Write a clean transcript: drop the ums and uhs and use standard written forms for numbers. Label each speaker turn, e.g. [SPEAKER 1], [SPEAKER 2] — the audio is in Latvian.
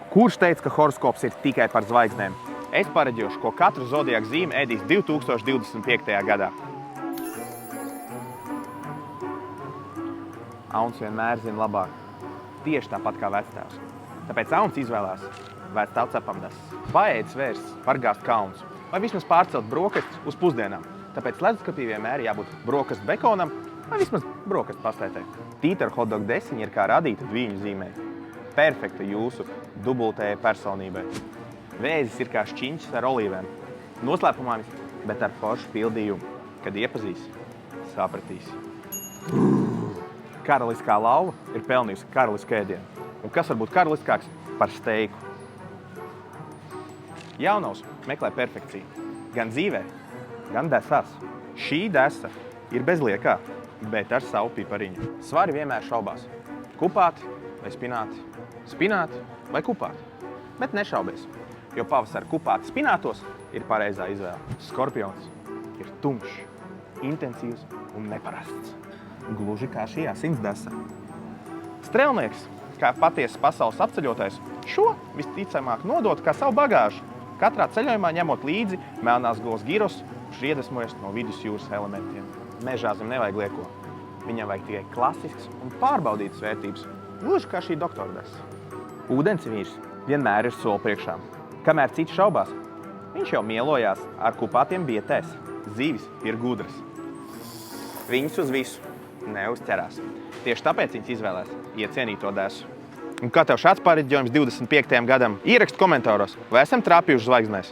[SPEAKER 1] Kurš teica, ka horoskops ir tikai par zvaigznēm? Es pareģošu, ko katru zodiaka zīme ēdīs 2025. gadā. Auns vienmēr zina labāk. Tieši tāpat kā vectēvs. Tāpēc Auns izvēlās vectēvs apamdesas. Paēdis vērsts, vargāst kauns. Vai vismaz pārcelt brokastis uz pusdienām. Tāpēc leduskapī vienmēr jābūt brokastu bekonam vai vismaz brokastu pastētē. Tītara hotdog desiņa ir kā radīta dviņu zīmē. Perfekta jūsu dubultajai personībai. Vēzis ir kā šķiņķis ar olīvēm. Noslēpumā, bet ar foršu pildījumu. Kad iepazīs, sapratīs. Karaliskā lauva ir pelnījusi karalisku ēdienu. Un kas var būt karaliskāks par steiku? Jaunavs meklē perfekciju. Gan dzīvē, gan desās. Šī desa ir bez liekā, bet ar savu pipariņu. Svari vienmēr šaubās. Kupāti vai spināti? Spināti vai kupāti? Bet nešaubies, jo pavasara kupāti spinātos ir pareizā izvēle. Skorpions ir tumšs, intensīvs un neparasts. Gluži kā šī asinsdesa. Strelnieks, kā patiesas pasaules apceļotājs, šo visticamāk nodot kā savu bagāžu. Katrā ceļojumā ņemot līdzi melnās gulas giros, kurš iedvesmojas no vidusjūras elementiem. Mežāzim nevajag lieko. Viņam vajag tikai klasisks un pārbaudītas vērtības, gluži kā šī doktora desa. Ūdens vīrs vienmēr ir soli priekšā. Kamēr citi šaubās, viņš jau mielojās ar kupātiem bietēs. Zivis ir gudras. Viņas uz visu neuzķerās. Tieši tāpēc viņas izvēlēs iecienīto desu. Un kā tev šāds pareģojums 25. gadam? Ierakst komentāros, vai esam trāpījuši zvaigznēs?